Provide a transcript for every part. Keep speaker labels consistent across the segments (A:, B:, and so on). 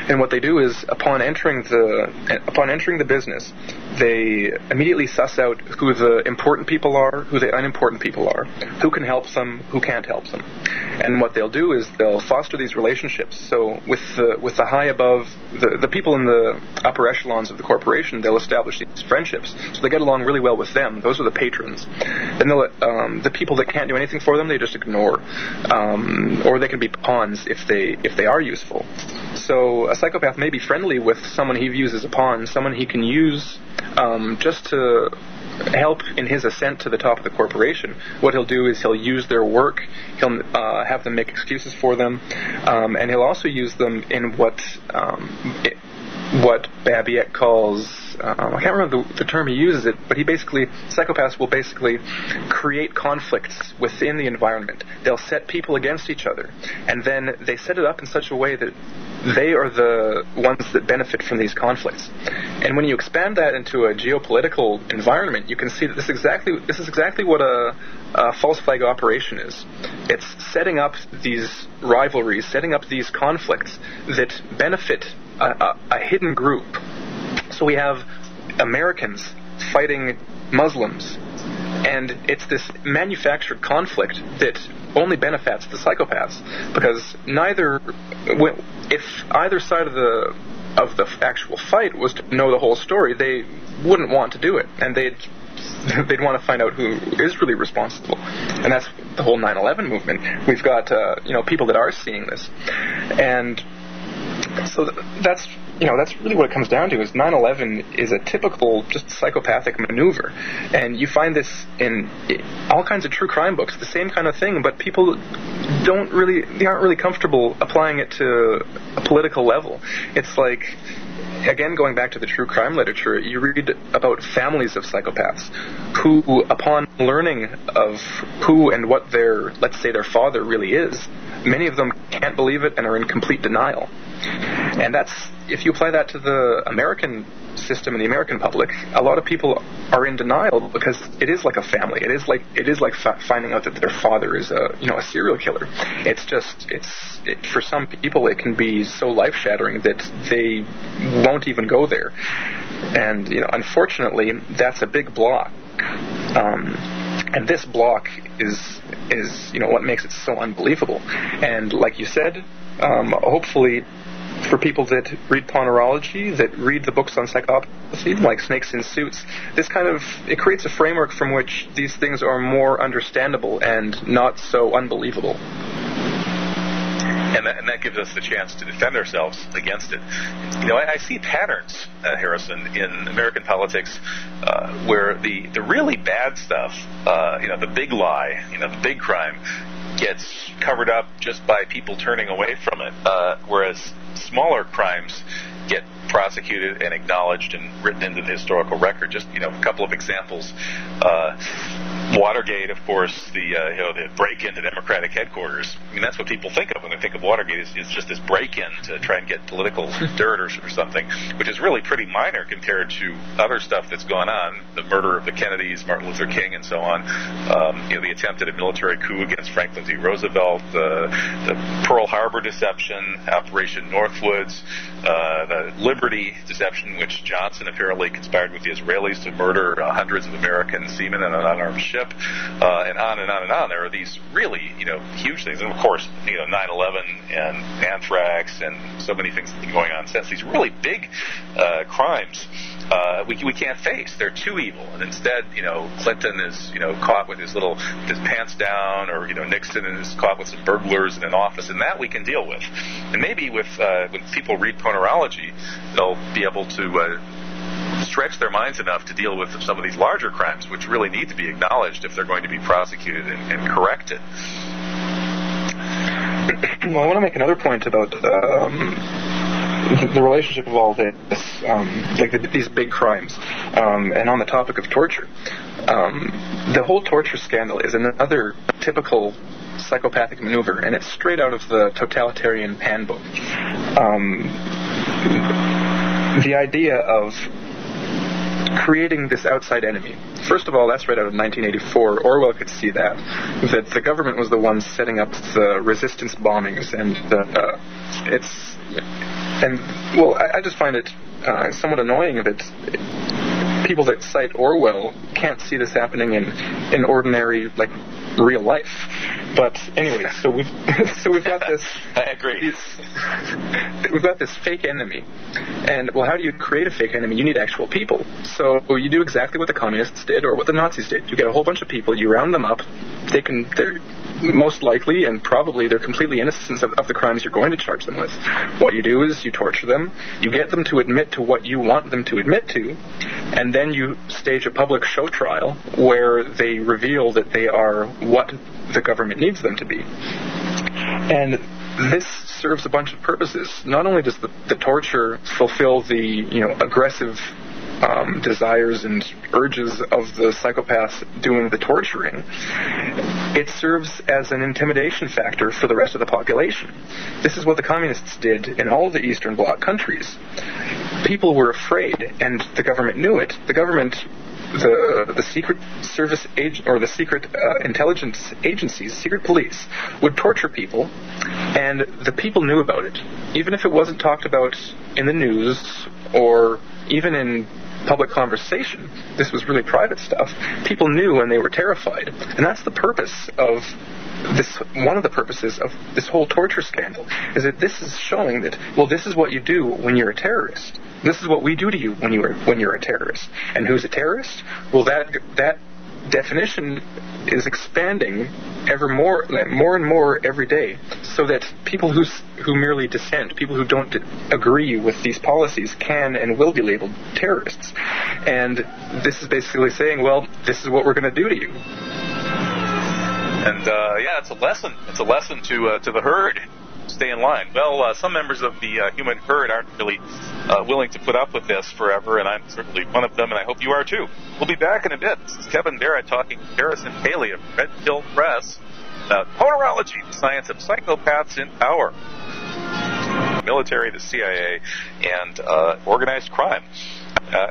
A: And what they do is, upon entering the business, they immediately suss out who the important people are, who the unimportant people are, who can help them, who can't help them. And what they'll do is they'll foster these relationships. So with the high above, the people in the upper echelons of the corporation, they'll establish these friendships. So they get along really well with them. Those are the patrons. Then the people that can't do anything for them, they just ignore. Or they can be pawns if they are useful. So a psychopath may be friendly with someone he views as a pawn, someone he can use just to help in his ascent to the top of the corporation. What he'll do is he'll use their work, he'll have them make excuses for them, and he'll also use them in what Babiet calls, I can't remember the term he uses it, but psychopaths will basically create conflicts within the environment. They'll set people against each other, and then they set it up in such a way that they are the ones that benefit from these conflicts. And when you expand that into a geopolitical environment, you can see that this is exactly what a false flag operation is. It's setting up these rivalries, setting up these conflicts that benefit a hidden group. So we have Americans fighting Muslims, and it's this manufactured conflict that only benefits the psychopaths, because if either side of the actual fight was to know the whole story, they wouldn't want to do it, and they'd want to find out who is really responsible. And that's the whole 9/11 movement. We've got people that are seeing this, and so that's really what it comes down to. Is 9/11 is a typical just psychopathic maneuver, and you find this in all kinds of true crime books, the same kind of thing, but people aren't really comfortable applying it to a political level. It's like, again, going back to the true crime literature, you read about families of psychopaths who, upon learning of who and what their father really is, many of them can't believe it and are in complete denial. And if you apply that to the American system and the American public, a lot of people are in denial because it is like a family. It is like finding out that their father is a serial killer. For some people it can be so life-shattering that they won't even go there. And unfortunately, that's a big block. And this block is what makes it so unbelievable. And like you said, hopefully, for people that read Ponerology, that read the books on psychopathy, like Snakes in Suits, it creates a framework from which these things are more understandable and not so unbelievable.
B: And that gives us the chance to defend ourselves against it. I see patterns, Harrison, in American politics where the really bad stuff, the big lie, the big crime, gets covered up just by people turning away from it, whereas smaller crimes get prosecuted and acknowledged and written into the historical record. Just a couple of examples. Watergate, of course, the break-in to Democratic headquarters. I mean, that's what people think of when they think of Watergate. Is just this break-in to try and get political dirt or something, which is really pretty minor compared to other stuff that's gone on. The murder of the Kennedys, Martin Luther King, and so on. The attempt at a military coup against Franklin D. Roosevelt, the Pearl Harbor deception, Operation Northwoods, the Liberty deception, which Johnson apparently conspired with the Israelis to murder hundreds of American seamen on an unarmed ship, and on and on and on. There are these really, huge things. And of course, 9/11 and anthrax and so many things that have been going on since. These really big crimes we can't face. They're too evil. And instead, Clinton is, caught with his pants down, or, Nixon is caught with some burglars in an office, and that we can deal with. And maybe when people read Ponerology, they'll be able to stretch their minds enough to deal with some of these larger crimes, which really need to be acknowledged if they're going to be prosecuted and corrected.
A: Well, I want to make another point about the relationship of all this, these big crimes, and on the topic of torture. The whole torture scandal is another typical psychopathic maneuver, and it's straight out of the totalitarian handbook. The idea of creating this outside enemy. First of all, that's right out of 1984. Orwell could see that the government was the one setting up the resistance bombings, and And, well, I just find it somewhat annoying that people that cite Orwell can't see this happening in ordinary, like, real life. But anyway, so we've got this.
B: I agree.
A: We've got this fake enemy, and well, how do you create a fake enemy? You need actual people. So you do exactly what the communists did, or what the Nazis did. You get a whole bunch of people, you round them up. They're most likely, and probably, they're completely innocent of the crimes you're going to charge them with. What you do is you torture them, you get them to admit to what you want them to admit to, and then you stage a public show trial where they reveal that they are what the government needs them to be. And this serves a bunch of purposes. Not only does the torture fulfill the aggressive desires and urges of the psychopaths doing the torturing, it serves as an intimidation factor for the rest of the population. This is what the communists did in all of the Eastern Bloc countries. People were afraid, and the government knew it. The government, the secret service agent, or the secret intelligence agencies, secret police, would torture people, and the people knew about it. Even if it wasn't talked about in the news or even in public conversation, this was really private stuff. People knew, and they were terrified. And that's the purpose of this. One of the purposes of this whole torture scandal is that this is showing that, well, this is what you do when you're a terrorist. This is what we do to you when you're a terrorist. And who's a terrorist? Well, that definition is expanding more and more every day, so that people who merely dissent, people who don't agree with these policies, can and will be labeled terrorists. And this is basically saying, well, this is what we're going to do to you.
B: And it's a lesson. It's a lesson to the herd. Stay in line. Well, some members of the human herd aren't really willing to put up with this forever, and I'm certainly one of them, and I hope you are too. We'll be back in a bit. This is Kevin Barrett talking to Harrison Koehli of Red Pill Press about Ponerology, the science of psychopaths in power. The military, the CIA, and organized crime.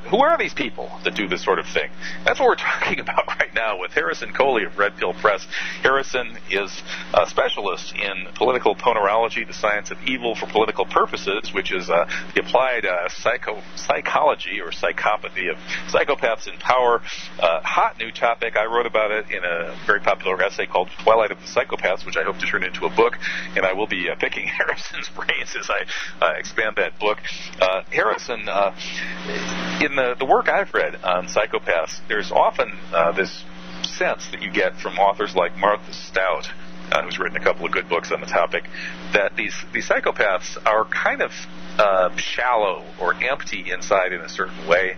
B: Who are these people that do this sort of thing? That's what we're talking about right now with Harrison Koehli of Red Pill Press. Harrison is a specialist in political ponerology, the science of evil for political purposes, which is the applied psychology or psychopathy of psychopaths in power. Hot new topic. I wrote about it in a very popular essay called Twilight of the Psychopaths, which I hope to turn into a book, and I will be picking Harrison's brains as I expand that book. Harrison, in the work I've read on psychopaths, there's often this sense that you get from authors like Martha Stout, who's written a couple of good books on the topic, that these psychopaths are kind of shallow or empty inside in a certain way,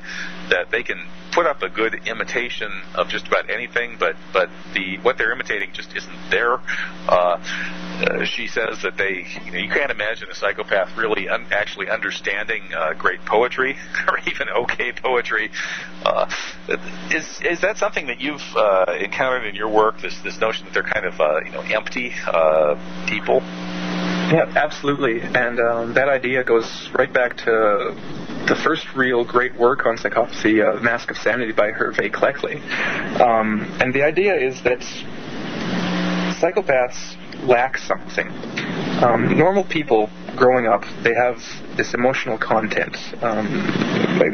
B: that they can put up a good imitation of just about anything, but what they're imitating just isn't there. She says that you can't imagine a psychopath really actually understanding great poetry or even okay poetry. Is that something that you've encountered in your work? This notion that they're kind of empty people?
A: Yeah, absolutely. And that idea goes right back to the first real great work on psychopathy, Mask of Sanity by Hervé Cleckley. And the idea is that psychopaths lack something. Normal people growing up, they have this emotional content.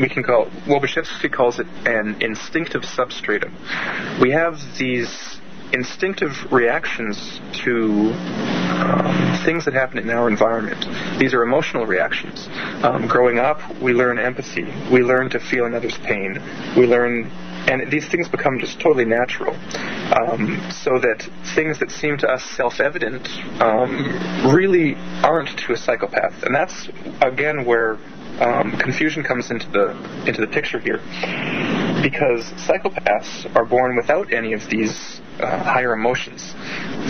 A: We can call it, Wobachevsky calls it an instinctive substratum. We have these instinctive reactions to things that happen in our environment. These are emotional reactions. Growing up, we learn empathy. We learn to feel another's pain. And these things become just totally natural. So that things that seem to us self-evident really aren't to a psychopath. And that's, again, where confusion comes into the picture here. Because psychopaths are born without any of these higher emotions.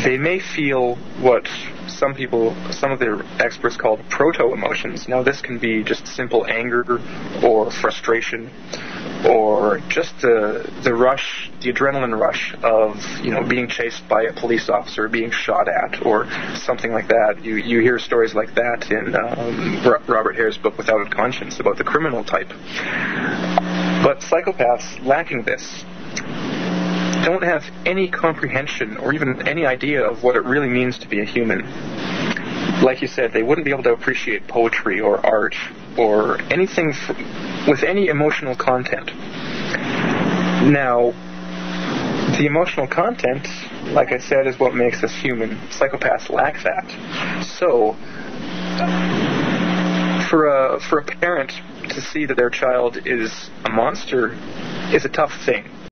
A: They may feel what some of their experts call proto-emotions. Now, this can be just simple anger or frustration, or just the rush, the adrenaline rush of being chased by a police officer, being shot at, or something like that. You hear stories like that in Robert Hare's book Without a Conscience about the criminal type. But psychopaths lacking this don't have any comprehension or even any idea of what it really means to be a human. like you said, they wouldn't be able to appreciate poetry or art or anything with any emotional content. Now, the emotional content, like I said, is what makes us human. Psychopaths lack that. So, for a parent to see that their child is a monster is a tough thing.